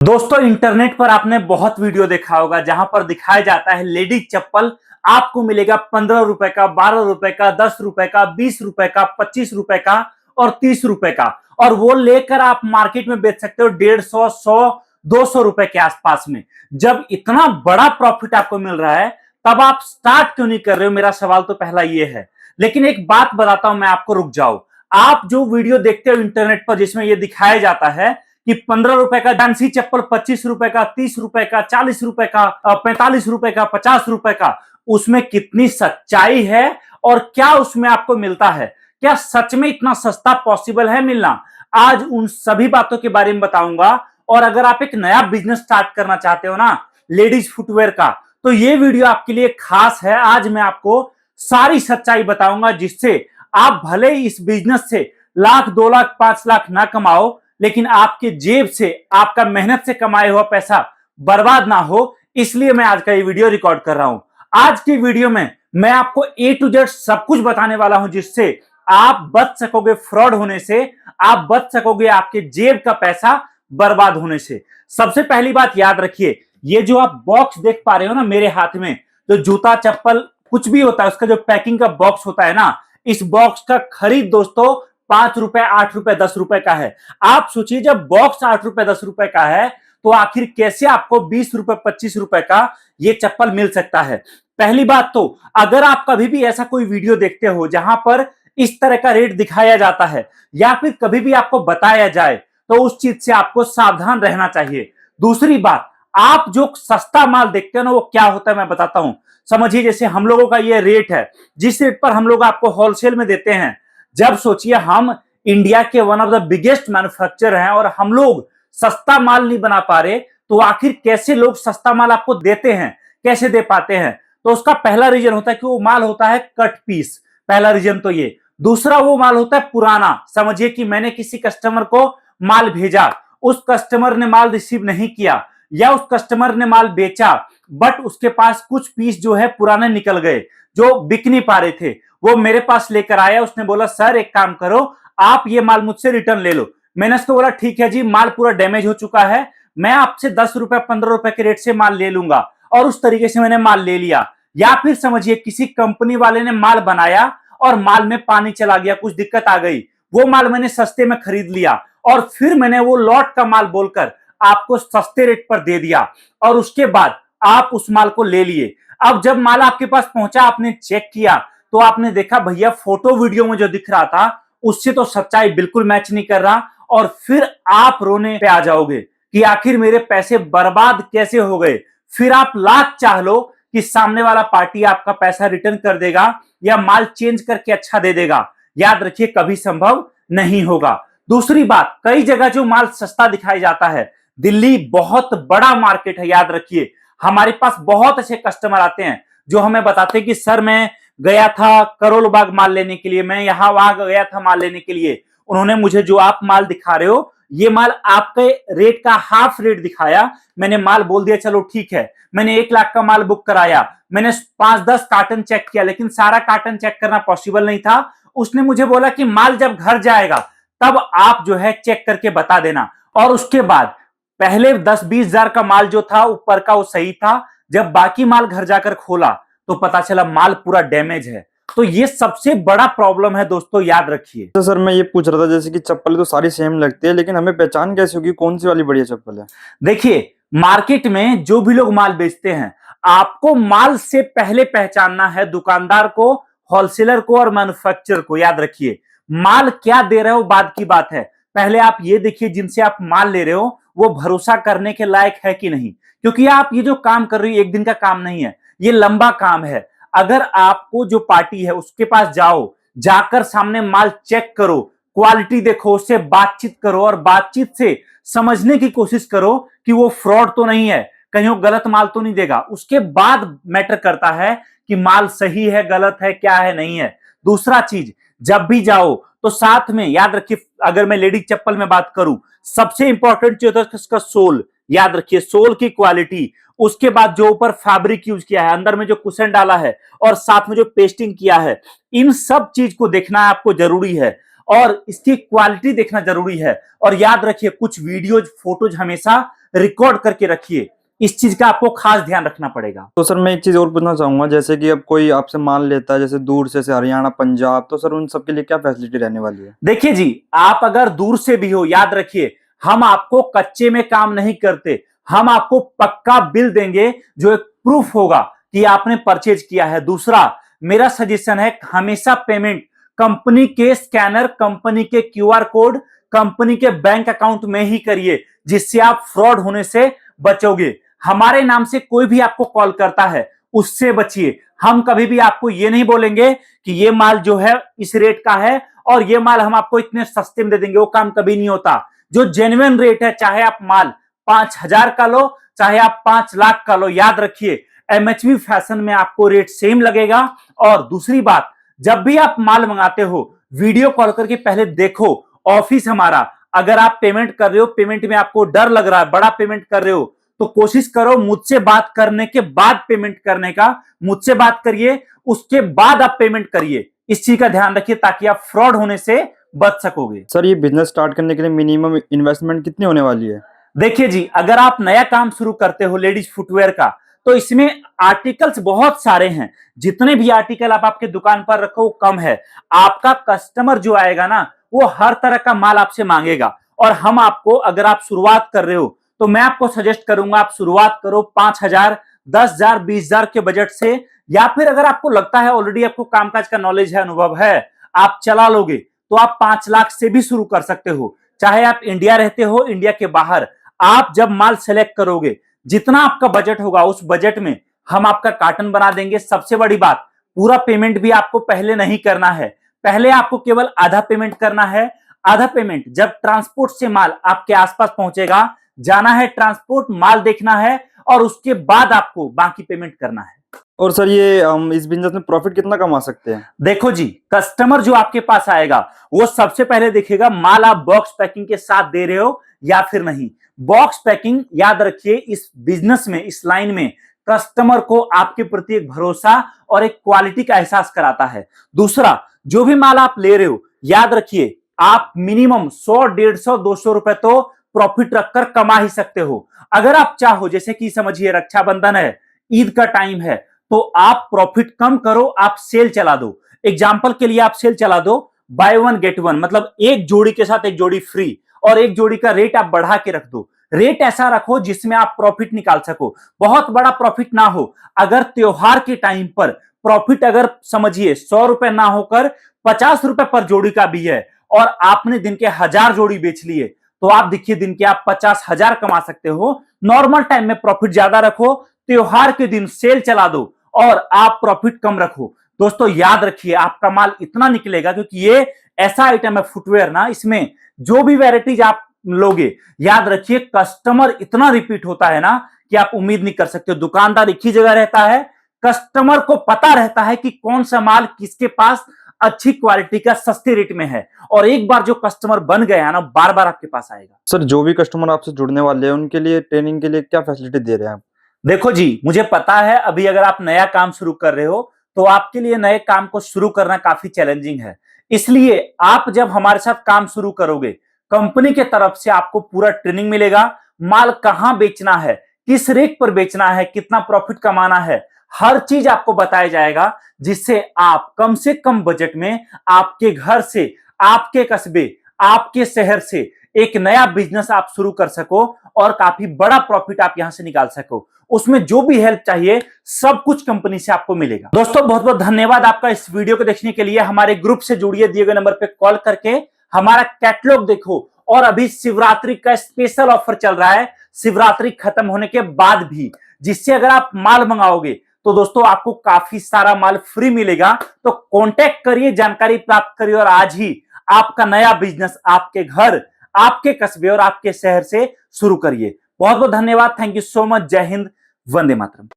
दोस्तों इंटरनेट पर आपने बहुत वीडियो देखा होगा जहां पर दिखाया जाता है लेडीज चप्पल आपको मिलेगा 15 रुपए का, 12 रुपए का, 10 रुपए का, 20 रुपए का, 25 रुपए का और 30 रुपए का। और वो लेकर आप मार्केट में बेच सकते हो 150, 100, 200 रुपए के आसपास में। जब इतना बड़ा प्रॉफिट आपको मिल रहा है तब आप स्टार्ट क्यों नहीं कर रहे हो? मेरा सवाल तो पहला ये है। लेकिन एक बात बताता हूं मैं आपको, रुक जाओ। आप जो वीडियो देखते हो इंटरनेट पर जिसमें यह दिखाया जाता है कि 15 रुपए का डांसी चप्पल, 25 रुपए का, 30 रुपए का, 40 रुपए का, 45 रुपए का, 50 रुपए का, उसमें कितनी सच्चाई है और क्या उसमें आपको मिलता है? क्या सच में इतना सस्ता पॉसिबल है मिलना? आज उन सभी बातों के बारे में बताऊंगा। और अगर आप एक नया बिजनेस स्टार्ट करना चाहते हो ना लेडीज फुटवेयर का, तो ये वीडियो आपके लिए खास है। आज मैं आपको सारी सच्चाई बताऊंगा जिससे आप भले ही इस बिजनेस से लाख, 2 लाख, 5 लाख ना कमाओ, लेकिन आपके जेब से, आपका मेहनत से कमाया हुआ पैसा बर्बाद ना हो। इसलिए मैं आज का ये वीडियो रिकॉर्ड कर रहा हूं। आज की वीडियो में मैं आपको A to Z सब कुछ बताने वाला हूं जिससे आप बच सकोगे फ्रॉड होने से, आप बच सकोगे आपके जेब का पैसा बर्बाद होने से। सबसे पहली बात याद रखिए, ये जो आप बॉक्स देख पा रहे हो ना मेरे हाथ में, तो जूता, चप्पल, कुछ भी होता है उसका जो पैकिंग का बॉक्स होता है ना, इस बॉक्स का खरीद दोस्तों 5 रुपए, 8 रुपए, 10 रुपए का है। आप सोचिए जब बॉक्स 8 रुपए, 10 रुपए का है तो आखिर कैसे आपको 20 रुपए, 25 रुपए का ये चप्पल मिल सकता है? पहली बात तो, अगर आप कभी भी ऐसा कोई वीडियो देखते हो जहां पर इस तरह का रेट दिखाया जाता है या फिर कभी भी आपको बताया जाए तो उस चीज से आपको सावधान रहना चाहिए। दूसरी बात, आप जो सस्ता माल देखते हो ना वो क्या होता है मैं बताता हूं। समझिए जैसे हम लोगों का ये रेट है, जिस रेट पर हम लोग आपको होलसेल में देते हैं, जब सोचिए हम इंडिया के one of the biggest manufacturer हैं और हम लोग सस्ता माल नहीं बना पा रहे, तो आखिर कैसे लोग सस्ता माल आपको देते हैं, कैसे दे पाते हैं? तो उसका पहला रीजन होता है कि वो माल होता है कट पीस। पहला रीजन तो ये। दूसरा, वो माल होता है पुराना। समझिए कि मैंने किसी कस्टमर को माल भेजा, उस कस्टमर ने माल रिसीव नहीं किया या उस कस्टमर ने माल बेचा, बट उसके पास कुछ पीस जो है पुराने निकल गए जो बिक नहीं पा रहे थे। वो मेरे पास लेकर आया, उसने बोला सर एक काम करो, आप ये माल मुझसे रिटर्न ले लो। मैंने उसको बोला ठीक है जी, माल पूरा डैमेज हो चुका है, मैं आपसे 10 रुपए, 15 रुपए के रेट से माल ले लूंगा। और उस तरीके से मैंने माल ले लिया। या फिर समझिए किसी कंपनी वाले ने माल बनाया और माल में पानी चला गया, कुछ दिक्कत आ गई, वो माल मैंने सस्ते में खरीद लिया और फिर मैंने वो लॉट का माल बोलकर आपको सस्ते रेट पर दे दिया और उसके बाद आप उस माल को ले लिए। अब जब माल आपके पास पहुंचा, आपने चेक किया तो आपने देखा भैया फोटो वीडियो में जो दिख रहा था उससे तो सच्चाई बिल्कुल मैच नहीं कर रहा। और फिर आप रोने पे आ जाओगे कि आखिर मेरे पैसे बर्बाद कैसे हो गए। फिर आप लाख चाह लो कि सामने वाला पार्टी आपका पैसा रिटर्न कर देगा या माल चेंज करके अच्छा दे देगा। याद रखिए कभी संभव नहीं होगा। दूसरी बात, कई जगह जो माल सस्ता दिखाया जाता है, दिल्ली बहुत बड़ा मार्केट है, याद रखिए। हमारे पास बहुत अच्छे कस्टमर आते हैं जो हमें बताते हैं कि सर मैं गया था करोल बाग माल लेने के लिए, मैं यहां वहां गया था माल लेने के लिए, उन्होंने मुझे जो आप माल दिखा रहे हो ये माल आपके रेट का हाफ रेट दिखाया, मैंने माल बोल दिया चलो ठीक है। मैंने 1 लाख का माल बुक कराया, मैंने 5-10 कार्टन चेक किया, लेकिन सारा कार्टन चेक करना पॉसिबल नहीं था। उसने मुझे बोला कि माल जब घर जाएगा तब आप जो है चेक करके बता देना। और उसके बाद पहले 10-20 हजार का माल जो था ऊपर का वो सही था, जब बाकी माल घर जाकर खोला तो पता चला माल पूरा डैमेज है। तो ये सबसे बड़ा प्रॉब्लम है दोस्तों, याद रखिए। तो सर मैं ये पूछ रहा था जैसे कि चप्पल तो सारी सेम लगती है, लेकिन हमें पहचान कैसे होगी कौन सी वाली बढ़िया चप्पल है? देखिए मार्केट में जो भी लोग माल बेचते हैं, आपको माल से पहले पहचानना है दुकानदार को, होलसेलर को और मैन्युफैक्चरर को। याद रखिए माल क्या दे रहे हो बाद की बात है, पहले आप ये देखिए जिनसे आप माल ले रहे हो वो भरोसा करने के लायक है कि नहीं। क्योंकि आप ये जो काम कर रही हो एक दिन का काम नहीं है, ये लंबा काम है। अगर आपको जो पार्टी है उसके पास जाओ, जाकर सामने माल चेक करो, क्वालिटी देखो, उससे बातचीत करो और बातचीत से समझने की कोशिश करो कि वो फ्रॉड तो नहीं है, कहीं वो गलत माल तो नहीं देगा। उसके बाद मैटर करता है कि माल सही है, गलत है, क्या है, नहीं है। दूसरा चीज, जब भी जाओ तो साथ में याद रखिए, अगर मैं लेडीज चप्पल में बात करूं, सबसे इंपॉर्टेंट चीज होता है उसका सोल। याद रखिए सोल की क्वालिटी, उसके बाद जो ऊपर फैब्रिक यूज किया है, अंदर में जो कुशन डाला है और साथ में जो पेस्टिंग किया है, इन सब चीज को देखना आपको जरूरी है और इसकी क्वालिटी देखना जरूरी है। और याद रखिए कुछ वीडियोज, फोटोज हमेशा रिकॉर्ड करके रखिए। इस चीज का आपको खास ध्यान रखना पड़ेगा। तो सर मैं एक चीज और पूछना चाहूंगा, जैसे कि अब कोई आपसे माल लेता है जैसे दूर से हरियाणा पंजाब, तो सर उन सबके लिए क्या फैसिलिटी रहने वाली है? देखिए जी, आप अगर दूर से भी हो, याद रखिए हम आपको कच्चे में काम नहीं करते, हम आपको पक्का बिल देंगे जो एक प्रूफ होगा कि आपने परचेज किया है। दूसरा मेरा सजेशन है, हमेशा पेमेंट कंपनी के स्कैनर, कंपनी के क्यूआर कोड, कंपनी के बैंक अकाउंट में ही करिए, जिससे आप फ्रॉड होने से बचोगे। हमारे नाम से कोई भी आपको कॉल करता है उससे बचिए। हम कभी भी आपको ये नहीं बोलेंगे कि ये माल जो है इस रेट का है और ये माल हम आपको इतने सस्ते में दे देंगे, वो काम कभी नहीं होता। जो जेन्युइन रेट है, चाहे आप माल 5,000 का लो, चाहे आप 5 लाख का लो, याद रखिए एमएचवी फैशन में आपको रेट सेम लगेगा। और दूसरी बात, जब भी आप माल मंगाते हो वीडियो कॉल करके पहले देखो ऑफिस हमारा। अगर आप पेमेंट कर रहे हो, पेमेंट में आपको डर लग रहा है, बड़ा पेमेंट कर रहे हो, तो कोशिश करो मुझसे बात करने के बाद पेमेंट करने का। मुझसे बात करिए, उसके बाद आप पेमेंट करिए। इस चीज का ध्यान रखिए ताकि आप फ्रॉड होने से बच सकोगे। सर ये बिजनेस स्टार्ट करने के लिए मिनिमम इन्वेस्टमेंट कितनी होने वाली है? देखिए जी, अगर आप नया काम शुरू करते हो लेडीज फुटवेयर का, तो इसमें आर्टिकल्स बहुत सारे हैं। जितने भी आर्टिकल आप आपके दुकान पर रखो वो कम है। आपका कस्टमर जो आएगा ना, वो हर तरह का माल आपसे मांगेगा। और हम आपको, अगर आप शुरुआत कर रहे हो तो मैं आपको सजेस्ट करूंगा आप शुरुआत करो 5,000, 10,000, 20,000 के बजट से। या फिर अगर आपको लगता है ऑलरेडी आपको कामकाज का नॉलेज है, अनुभव है, आप चला लोगे, तो आप 5 लाख से भी शुरू कर सकते हो। चाहे आप इंडिया रहते हो, इंडिया के बाहर, आप जब माल सेलेक्ट करोगे, जितना आपका बजट होगा उस बजट में हम आपका कार्टन बना देंगे। सबसे बड़ी बात, पूरा पेमेंट भी आपको पहले नहीं करना है, पहले आपको केवल आधा पेमेंट करना है। आधा पेमेंट जब ट्रांसपोर्ट से माल आपके आसपास पहुंचेगा, जाना है ट्रांसपोर्ट, माल देखना है, और उसके बाद आपको बाकी पेमेंट करना है। और सर ये हम इस बिजनेस में प्रॉफिट कितना कमा सकते हैं? देखो जी, कस्टमर जो आपके पास आएगा वो सबसे पहले देखेगा माल आप बॉक्स पैकिंग के साथ दे रहे हो या फिर नहीं। बॉक्स पैकिंग, याद रखिए इस बिजनेस में, इस लाइन में कस्टमर को आपके प्रति एक भरोसा और एक क्वालिटी का एहसास कराता है। दूसरा, जो भी माल आप ले रहे हो, याद रखिए आप मिनिमम 100, 150, 200 रुपए तो प्रॉफिट रखकर कमा ही सकते हो। अगर आप चाहो, जैसे कि समझिए रक्षाबंधन है, ईद का टाइम है, तो आप प्रॉफिट कम करो, आप सेल चला दो। एग्जाम्पल के लिए आप सेल चला दो बाय वन गेट वन, मतलब एक जोड़ी के साथ एक जोड़ी फ्री, और एक जोड़ी का रेट आप बढ़ा के रख दो। रेट ऐसा रखो जिसमें आप प्रॉफिट निकाल सको, बहुत बड़ा प्रॉफिट ना हो। अगर त्योहार के टाइम पर प्रॉफिट, अगर समझिए 100 रुपए ना होकर 50 रुपए पर जोड़ी का भी है, और आपने दिन के 1,000 जोड़ी बेच लिए, तो आप देखिए दिन के आप 50,000 कमा सकते हो। नॉर्मल टाइम में प्रॉफिट ज्यादा रखो, त्योहार के दिन सेल चला दो और आप प्रॉफिट कम रखो। दोस्तों याद रखिए आपका माल इतना निकलेगा, क्योंकि ये ऐसा आइटम है फुटवेयर ना, इसमें जो भी वैरायटीज आप लोगे, याद रखिए कस्टमर इतना रिपीट होता है ना कि आप उम्मीद नहीं कर सकते। दुकानदार एक ही जगह रहता है, कस्टमर को पता रहता है कि कौन सा माल किसके पास अच्छी क्वालिटी का सस्ते रेट में है, और एक बार जो कस्टमर बन गया ना, बार बार आपके पास आएगा। सर जो भी कस्टमर आपसे जुड़ने वाले हैं उनके लिए ट्रेनिंग के लिए क्या फैसिलिटी दे रहे हैं आप? देखो जी, मुझे पता है अभी अगर आप नया काम शुरू कर रहे हो तो आपके लिए नए काम को शुरू करना काफी चैलेंजिंग है। इसलिए आप जब हमारे साथ काम शुरू करोगे, कंपनी के तरफ से आपको पूरा ट्रेनिंग मिलेगा। माल कहां बेचना है, किस रेट पर बेचना है, कितना प्रॉफिट कमाना है, हर चीज आपको बताया जाएगा, जिससे आप कम से कम बजट में आपके घर से, आपके कस्बे, आपके शहर से एक नया बिजनेस आप शुरू कर सको और काफी बड़ा प्रॉफिट आप यहां से निकाल सको। उसमें जो भी हेल्प चाहिए सब कुछ कंपनी से आपको मिलेगा। दोस्तों बहुत बहुत धन्यवाद आपका इस वीडियो को देखने के लिए। हमारे ग्रुप से जुड़िए, दिए गए नंबर पे कॉल करके हमारा कैटलॉग देखो। और अभी शिवरात्रि का स्पेशल ऑफर चल रहा है, शिवरात्रि खत्म होने के बाद भी, जिससे अगर आप माल मंगाओगे तो दोस्तों आपको काफी सारा माल फ्री मिलेगा। तो कांटेक्ट करिए, जानकारी प्राप्त करिए, और आज ही आपका नया बिजनेस आपके घर, आपके कस्बे और आपके शहर से शुरू करिए। बहुत बहुत धन्यवाद। Thank you so much. जय हिंद, वंदे मातरम।